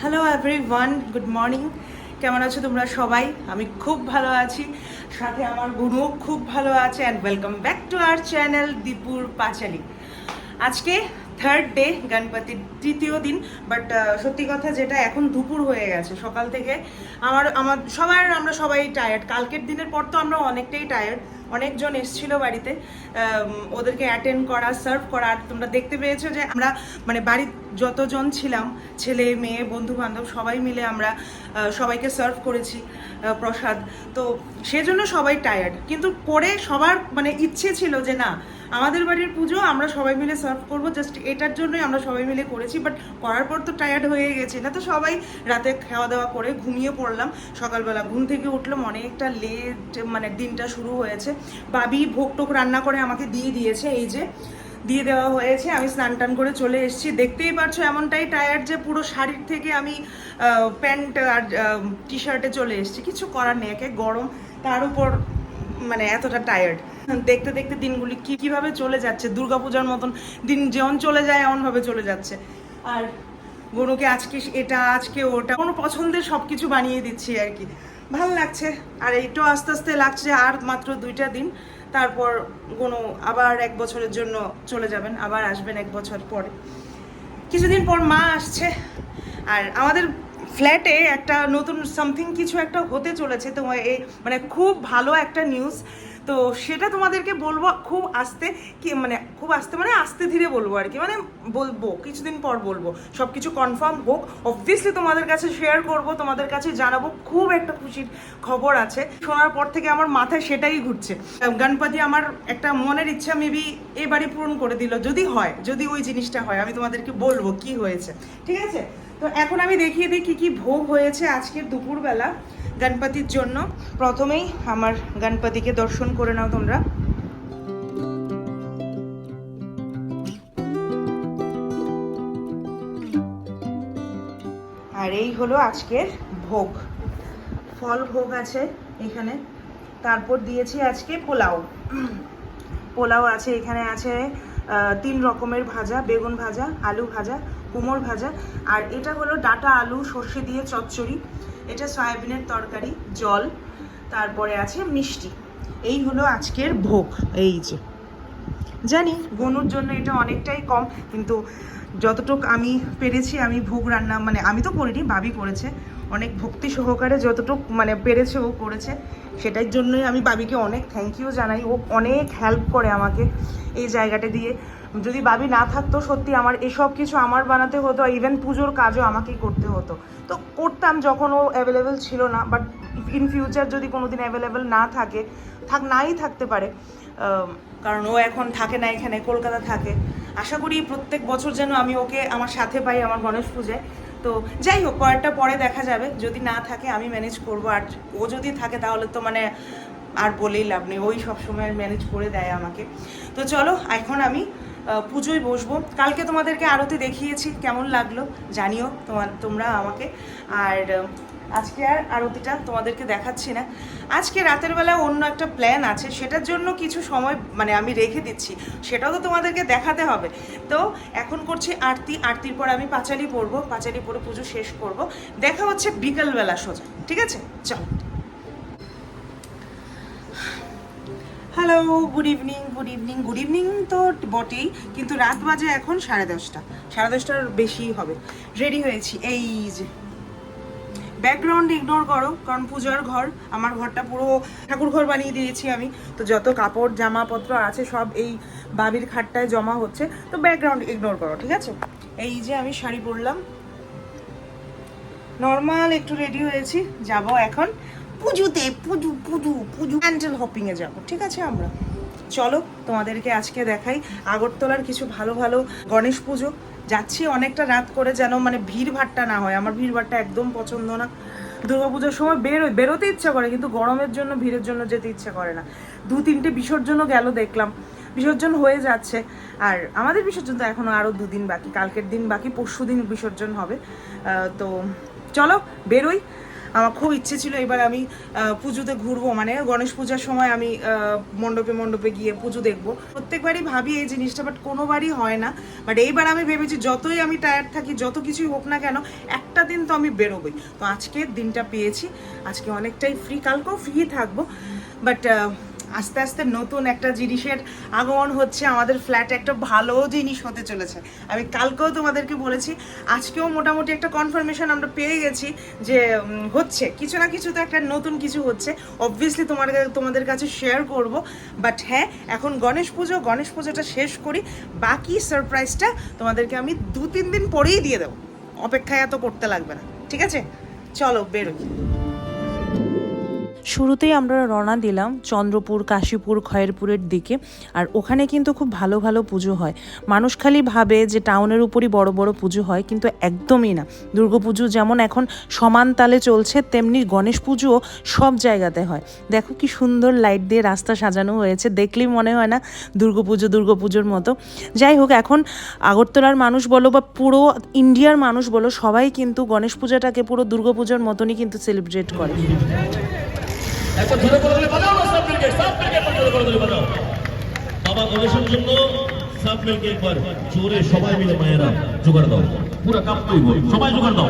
Hello everyone, good morning. কেমন আছো তোমরা সবাই? আমি খুব ভালো আছি, সাথে আমার গুরুও খুব ভালো আছে। And welcome back to our channel দীপুর পাঁচালী। আজকে থার্ড ডে, গণপতির তৃতীয় দিন। বাট সত্যি কথা যেটা, এখন দুপুর হয়ে গেছে। সকাল থেকে আমরা সবাই টায়ার্ড। কালকের দিনের পর তো আমরা অনেকটাই টায়ার্ড। অনেকজন এসেছিল বাড়িতে, ওদেরকে অ্যাটেন্ড করা, সার্ভ করা। আর তোমরা দেখতে পেয়েছো যে আমরা মানে বাড়ির যতজন ছিলাম, ছেলে মেয়ে বন্ধু বান্ধব সবাই মিলে আমরা সবাইকে সার্ভ করেছি প্রসাদ। তো সেজন্য সবাই টায়ার্ড, কিন্তু করে সবার মানে ইচ্ছে ছিল যে না, আমাদের বাড়ির পুজো আমরা সবাই মিলে সার্ভ করবো। জাস্ট এটার জন্যই আমরা সবাই মিলে করেছি। বাট করার পর তো টায়ার্ড হয়ে গেছি না, তো সবাই রাতে খাওয়া দাওয়া করে ঘুমিয়ে পড়লাম। সকালবেলা ঘুম থেকে উঠলাম অনেকটা লেট, মানে দিনটা শুরু হয়েছে। বাবি ভোগ টোক রান্না করে আমাকে দিয়ে দিয়েছে, এই যে দিয়ে দেওয়া হয়েছে। আমি স্নান টান করে চলে এসেছি। দেখতেই পাচ্ছ এমনটাই টায়ার্ড যে পুরো শাড়ির থেকে আমি প্যান্ট আর টি শার্টে চলে এসেছি। কিছু করার নেই, একে গরম, তার উপর মানে এতটা টায়ার্ড। দেখতে দেখতে দিনগুলি কিভাবে চলে যাচ্ছে, দুর্গাপূজার মতন দিন যেমন চলে যায় এমনভাবে চলে যাচ্ছে। আর গনুকে আজকে এটা আজকে ওটা কোনো পছন্দের সব কিছু বানিয়ে দিচ্ছি আর কি, ভালো লাগছে। আর এইটাও আস্তে আস্তে লাগছে আর মাত্র 2টা দিন, তারপর গনু আবার 1 বছরের জন্য চলে যাবেন, আবার আসবেন 1 বছর পরে। কিছুদিন পর মা আসছে। আর আমাদের ফ্ল্যাটে একটা নতুন সামথিং কিছু একটা হতে চলেছে, তো এই মানে খুব ভালো একটা নিউজ। তো সেটা তোমাদেরকে বলবো খুব আস্তে, কি মানে খুব আস্তে মানে আস্তে ধীরে বলবো আর কি, মানে বলবো কিছুদিন পর বলবো। সব কিছু কনফার্ম হোক, অবভিয়াসলি তোমাদের কাছে শেয়ার করব, তোমাদের কাছে জানাবো। খুব একটা খুশির খবর আছে। শোনার পর থেকে আমার মাথায় সেটাই ঘুরছে। গণপতি আমার একটা মনের ইচ্ছা মেবি এবারই পূরণ করে দিল। যদি হয়, যদি ওই জিনিসটা হয়, আমি তোমাদেরকে বলবো কি হয়েছে, ঠিক আছে? তো এখন আমি দেখিয়ে দিই কি ভোগ হয়েছে আজকের দুপুরবেলা গণপতির জন্য। প্রথমেই আমার গণপতিকে দর্শন করে নাও তোমরা। আর এই হলো আজকের ভোগ। ফল ভোগ আছে এখানে। তারপর দিয়েছি আজকে পোলাও। পোলাও আছে, এখানে আছে 3 রকমের ভাজা, বেগুন ভাজা, আলু ভাজা, কুমড় ভাজা। আর এটা হলো ডাটা আলু সর্ষে দিয়ে চচ্চড়ি। এটা সয়াবিনের তরকারি, জল। তারপরে আছে মিষ্টি। এই হলো আজকের ভোগ। এই যে জানি গনুর জন্য এটা অনেকটাই কম, কিন্তু যতটুক আমি পেরেছি আমি ভোগ রান্না, মানে আমি তো করিনি, ভাবি করেছে অনেক ভক্তি সহকারে, যতটুক মানে পেরেছে ও করেছে। সেটার জন্যই আমি বাবিকে অনেক থ্যাংক ইউ জানাই। ও অনেক হেল্প করে আমাকে এই জায়গাটা দিয়ে। যদি বাবি না থাকতো সত্যি আমার এসব কিছু আমার বানাতে হতো, ইভেন পুজোর কাজও আমাকেই করতে হতো। তো করতাম যখন ও অ্যাভেলেবেল ছিল না। বাট ইন ফিউচার যদি কোনো দিন অ্যাভেলেবেল না থাকে, নাই থাকতে পারে, কারণ ও এখন থাকে না এখানে, কলকাতা থাকে। আশা করি প্রত্যেক বছর যেন আমি ওকে আমার সাথে পাই আমার গণেশ পুজোয়। তো যাই হোক, পরেরটা পরে দেখা যাবে। যদি না থাকে আমি ম্যানেজ করবো, আর ও যদি থাকে তাহলে তো মানে আর বলেই লাভ নেই, ওই সবসময় ম্যানেজ করে দেয় আমাকে। তো চলো এখন আমি পুজোয় বসবো। কালকে তোমাদেরকে আরতি দেখিয়েছি, কেমন লাগলো জানিও তোমরা আমাকে। আর আজকে আর আরতিটা তোমাদেরকে দেখাচ্ছি না। আজকে রাতের বেলা অন্য একটা প্ল্যান আছে, সেটার জন্য কিছু সময় মানে আমি রেখে দিচ্ছি, সেটাও তো তোমাদেরকে দেখাতে হবে। তো এখন করছি আরতি, আরতির পর আমি পাঁচালি পড়বো, পাঁচালি পরে পুজো শেষ করব। দেখা হচ্ছে বিকালবেলা সোজা, ঠিক আছে? চলো। Hello, good evening, good evening, good evening তো বটেই, কিন্তু রাত বাজে এখন 10:30, 10:30টার বেশি হবে। রেডি হয়েছি, এই যে ব্যাকগ্রাউন্ড ইগনোর করো, কারণ পূজার ঘর, আমার ঘরটা পুরো ঠাকুর ঘর বানিয়ে দিয়েছি আমি। তো যত কাপড় জামাপত্র আছে সব এই বাবির খাটটায় জমা হচ্ছে, তো ব্যাকগ্রাউন্ড ইগনোর করো, ঠিক আছে? এই যে আমি শাড়ি পরলাম, নর্মাল একটু রেডি হয়েছি, যাব এখন পুজোতে, পুজো ক্যান্ডেল হপিংয়ে যাবো, ঠিক আছে? আমরা চলো তোমাদেরকে আজকে দেখাই আগরতলার কিছু ভালো ভালো গণেশ পুজো। যাচ্ছি অনেকটা রাত করে, যেন মানে ভিড় ভাট্টা না হয়। আমার ভিড় ভাট্টা একদম পছন্দ না। দুর্গাপুজোর সময় বেরোতে ইচ্ছা করে, কিন্তু গরমের জন্য ভিড়ের জন্য যেতে ইচ্ছা করে না। 2-3টে বিসর্জনও গেল দেখলাম, বিসর্জন হয়ে যাচ্ছে। আর আমাদের বিসর্জন তো এখনও আরও 2 দিন বাকি, কালকের দিন বাকি, পরশু দিন বিসর্জন হবে। তো চলো বেরোই। আমার খুব ইচ্ছে ছিল এবার আমি পুজোতে ঘুরবো, মানে গণেশ পূজার সময় আমি মণ্ডপে মণ্ডপে গিয়ে পুজো দেখবো। প্রত্যেকবারই ভাবি এই জিনিসটা, বাট কোনোবারই হয় না। বাট এইবার আমি ভেবেছি যতই আমি টায়ার্ড থাকি, যত কিছুই হোক না কেন, একটা দিন তো আমি বেরোবই। তো আজকের দিনটা পেয়েছি, আজকে অনেকটাই ফ্রি, কালকেও ফ্রি থাকবো। বাট আস্তে আস্তে নতুন একটা জিনিসের আগমন হচ্ছে আমাদের ফ্ল্যাটে, একটা ভালো জিনিস হতে চলেছে। আমি কালকেও তোমাদেরকে বলেছি, আজকেও মোটামুটি একটা কনফার্মেশন আমরা পেয়ে গেছি যে হচ্ছে কিছু না কিছু, তো একটা নতুন কিছু হচ্ছে। অবভিয়াসলি তোমাদের কাছে শেয়ার করব। বাট হ্যাঁ, এখন গণেশ পুজোটা শেষ করি, বাকি সারপ্রাইজটা তোমাদেরকে আমি 2-3 দিন পরেই দিয়ে দেবো, অপেক্ষায় এত করতে লাগবে না। ঠিক আছে, চলো বেরোই। শুরুতেই আমরা রওনা দিলাম চন্দ্রপুর, কাশীপুর, খয়েরপুরের দিকে। আর ওখানে কিন্তু খুব ভালো ভালো পুজো হয়। মানুষ খালি ভাবে যে টাউনের উপরই বড় বড় পুজো হয়, কিন্তু একদমই না। দুর্গাপুজো যেমন এখন সমান তালে চলছে, তেমনি গণেশ পুজোও সব জায়গাতে হয়। দেখো কি সুন্দর লাইট দিয়ে রাস্তা সাজানো হয়েছে, দেখলেই মনে হয় না দুর্গাপুজোর মতো। যাই হোক, এখন আগরতলার মানুষ বলো বা পুরো ইন্ডিয়ার মানুষ বলো, সবাই কিন্তু গণেশ পূজাটাকে পুরো দুর্গাপুজোর মতনই কিন্তু সেলিব্রেট করে। একবার জোরে করে দিলে বাজাও না, সব মিলকে জোরে করে দিলে বাজাও। বাবা গণেশের জন্য সব মিলকে একবার জোরে সবাই মিলে মায়েরা জোগাড় দাও, পুরো কাঁপতেই বল, সবাই জোগাড় দাও।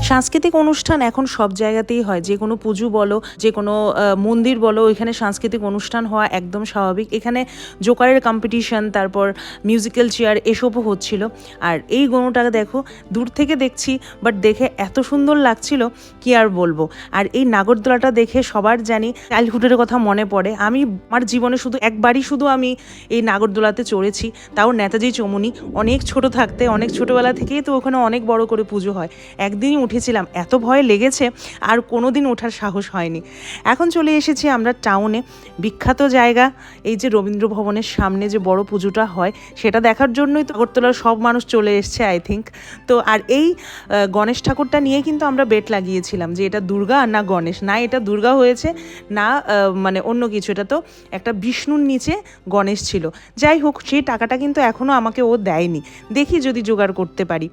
সাংস্কৃতিক অনুষ্ঠান এখন সব জায়গাতেই হয়, যে কোনো পুজো বলো, যে কোনো মন্দির বলো, এখানে সাংস্কৃতিক অনুষ্ঠান হওয়া একদম স্বাভাবিক। এখানে জোকারের কম্পিটিশন, তারপর মিউজিক্যাল চেয়ার, এসবও হচ্ছিল। আর এই গরুটাকে দেখো, দূর থেকে দেখছি, বাট দেখে এত সুন্দর লাগছিল কি আর বলবো। আর এই নাগরদোলাটা দেখে সবার জানি চাইল্ডহুডের কথা মনে পড়ে। আমি আমার জীবনে শুধু একবারই আমি এই নাগরদোলাতে চড়েছি, তাও নেতাজি চমুনি। অনেক ছোটোবেলা থেকেই তো ওখানে অনেক বড় করে পুজো হয়। একদিনই উঠেছিলাম, এত ভয় লেগেছে আর কোনোদিন ওঠার সাহস হয়নি। এখন চলে এসেছি আমরা টাউনে, বিখ্যাত জায়গা এই যে রবীন্দ্র ভবনের সামনে যে বড় পুজোটা হয়, সেটা দেখার জন্যই তো আগরতলার সব মানুষ চলে এসছে আই থিঙ্ক। তো আর এই গণেশ ঠাকুরটা নিয়ে কিন্তু আমরা বেট লাগিয়েছিলাম যে এটা দুর্গা আর না গণেশ। না এটা দুর্গা হয়েছে, না মানে অন্য কিছু। এটা তো একটা বিষ্ণুর নিচে গণেশ ছিল। যাই হোক, সেই টাকাটা কিন্তু এখনও আমাকে ও দেয়নি, দেখি যদি জোগাড় করতে পারি।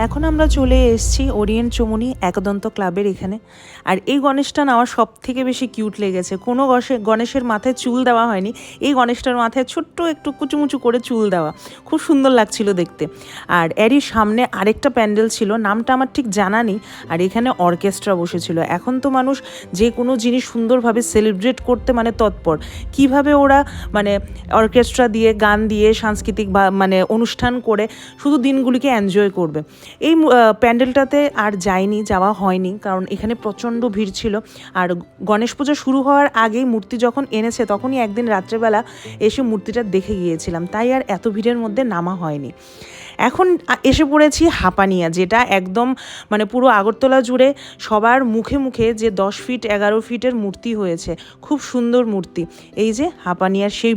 এখন আমরা চলে এসেছি ওরিয়েন্ট চমুনি একদন্ত ক্লাবের এখানে। আর এই গণেশটা না আমার সব থেকে বেশি কিউট লেগেছে। কোনো গণেশের মাথায় চুল দেওয়া হয়নি, এই গণেশটার মাথায় ছোট্ট একটু কুচুমুচু করে চুল দেওয়া, খুব সুন্দর লাগছিল দেখতে। আর এরই সামনে আরেকটা প্যান্ডেল ছিল, নামটা আমার ঠিক জানা নেই। আর এখানে অর্কেস্ট্রা বসেছিল। এখন তো মানুষ যে কোনো জিনিস সুন্দরভাবে সেলিব্রেট করতে মানে তৎপর। কিভাবে ওরা মানে অর্কেস্ট্রা দিয়ে, গান দিয়ে, সাংস্কৃতিক বা মানে অনুষ্ঠান করে শুধু দিনগুলিকে এনজয় করবে। এই প্যান্ডেলটাতে আর যাওয়া হয়নি, কারণ এখানে প্রচণ্ড ভিড় ছিল। আর গণেশ পূজা শুরু হওয়ার আগেই মূর্তি যখন এনেছে, তখনই একদিন রাত্রেবেলা এসে মূর্তিটা দেখে গিয়েছিলাম, তাই আর এত ভিড়ের মধ্যে নামা হয়নি। এখন এসে পড়েছি হাঁপানিয়া, যেটা একদম মানে পুরো আগরতলা জুড়ে সবার মুখে মুখে যে 10 ফিট 11 ফিটের মূর্তি হয়েছে, খুব সুন্দর মূর্তি। এই যে হাঁপানিয়ার সেই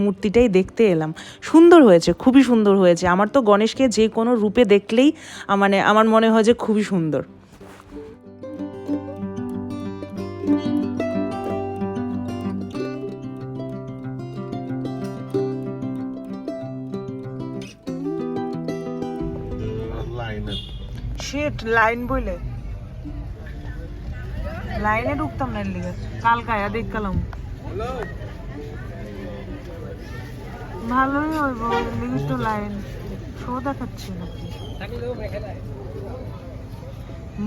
মূর্তিটাই দেখতে এলাম। সুন্দর হয়েছে, খুবই সুন্দর হয়েছে। আমার তো গণেশকে যে কোনো রূপে দেখলেই মানে আমার মনে হয় যে খুবই সুন্দর। লাইন বইলে লাইনে ঢুকতাম না, লিগে কালকায়া দেখলাম ভালোই হইব, লিখিস তো লাইন শো দেখাচ্ছি নাকি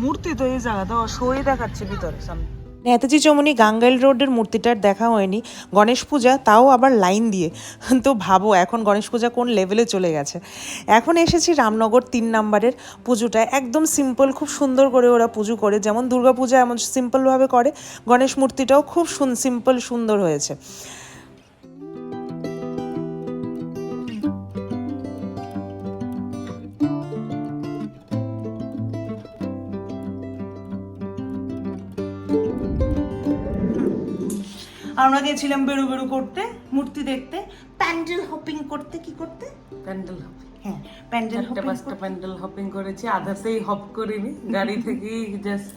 মূর্তি তো এই জায়গা তো শোই দেখাচ্ছে ভিতরে সামনে। নেতাজি চৌমুহনী গাঙ্গাইল রোডের মূর্তিটার দেখা হয়নি, গণেশ পূজা তাও আবার লাইন দিয়ে। তো ভাবো এখন গণেশ পূজা কোন লেভেলে চলে গেছে। এখন এসেছি রামনগর 3 নম্বরের পুজোটা, একদম সিম্পল, খুব সুন্দর করে ওরা পুজো করে, যেমন দুর্গা পূজা এমন সিম্পলভাবে করে, গণেশ মূর্তিটাও খুব সিম্পল সুন্দর হয়েছে। আমরা গেছিলাম বেরু বেরু করতে, মূর্তি দেখতে, প্যান্ডেল হপিং করতে। কি করতে? প্যান্ডেল হপিং। হ্যাঁ, প্যান্ডেল চারটে হপিং পাঁচটা প্যান্ডেল হপিং করেছি, আধাতেই হপ করিনি, গাড়ি থেকেই জাস্ট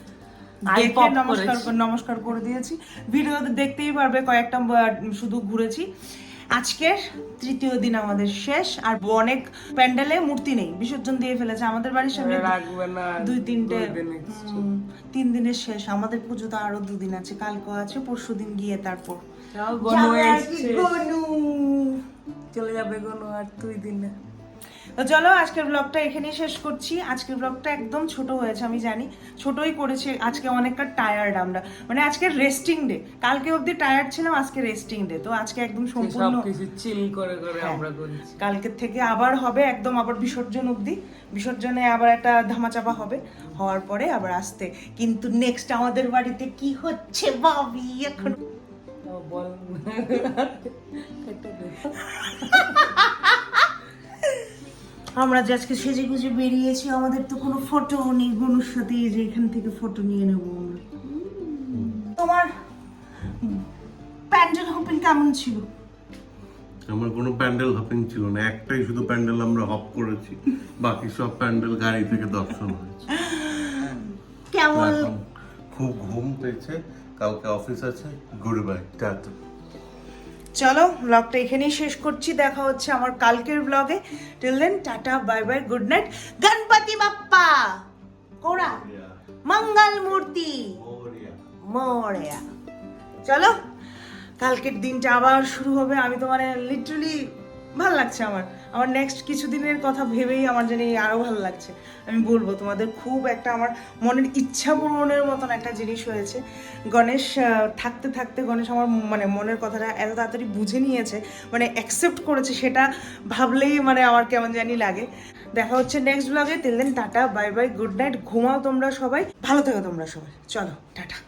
দেখে নমস্কার করে দিয়েছি। ভিডিওতে দেখতেই পারবে কয়েকটা শুধু ঘুরেছি। আজকের তৃতীয় দিন আমাদের শেষ, আর অনেক প্যান্ডেলে মূর্তি নেই, বিসর্জন দিয়ে ফেলেছে। আমাদের বাড়ির সামনে রাখবে না, 3 দিনের শেষ। আমাদের পুজো তো আরো 2 দিন আছে, কালকে আছে, পরশুদিন গিয়ে তারপর গনু এসছে, গনু। চলে যাবে গনু আর 2 দিনে। তো চলো আজকের ব্লগটা এখানেই শেষ করছি। আজকের ব্লগটা একদম ছোট হয়েছে, আমি জানি ছোটই করেছি। আজকে অনেকটা টায়ার্ড আমরা, মানে আজকে রেস্টিং ডে, কালকে অবধি টায়ার্ড ছিলাম, আজকে রেস্টিং ডে। তো আজকে একদম সম্পূর্ণ সবকিছু চিল করে আমরা করেছি। কালকের থেকে আবার হবে একদম, আবার বিসর্জন অবধি। বিসর্জনে আবার একটা ধামাচাপা হবে, হওয়ার পরে আবার আসতে। কিন্তু নেক্সট আমাদের বাড়িতে কি হচ্ছে ভাবি এখন বল। আমরা যে আজকে সেজে গুজে বেরিয়েছি, আমাদের তো কোনো ফটো নেই গনুর সাথে, এই যে এখান থেকে ফটো নিয়ে নেব আমরা। তোমার প্যান্ডেল হপিং কেমন ছিল? আমার কোনো প্যান্ডেল হপিং ছিল না, একটাই শুধু প্যান্ডেল আমরা হপ করেছি, বাকি সব প্যান্ডেল গাড়ি থেকে দর্শন হয়েছে। কেমন? এখন খুব ঘুম পেয়েছে, কালকে অফিস আছে। Good bye, tata. চলো ব্লগটা এখানেই শেষ করছি, দেখা হচ্ছে আমার কালকের ব্লগে। Till then tata, bye bye, good night. Ganpati Bappa কোরা মঙ্গল মূর্তি মোরিয়া। চলো কালকের দিনটা আবার শুরু হবে। আমি তো মানে লিটারালি ভালো লাগছে আমার নেক্সট কিছুদিনের কথা ভেবেই আমার জানি আরো ভালো লাগছে। আমি বলবো তোমাদের, খুব একটা আমার মনের ইচ্ছা পূরণের মতন একটা জিনিস হয়েছে। গণেশ থাকতে থাকতে গণেশ আমার মানে মনের কথাটা এত তাড়াতাড়ি বুঝে নিয়েছে, মানে অ্যাকসেপ্ট করেছে, সেটা ভাবলেই মানে আমার কেমন জানি লাগে। দেখা হচ্ছে নেক্সট ব্লগে। Till then tata, bye bye, good night. ঘুমাও তোমরা সবাই, ভালো থেকো তোমরা সবাই। চলো টাটা।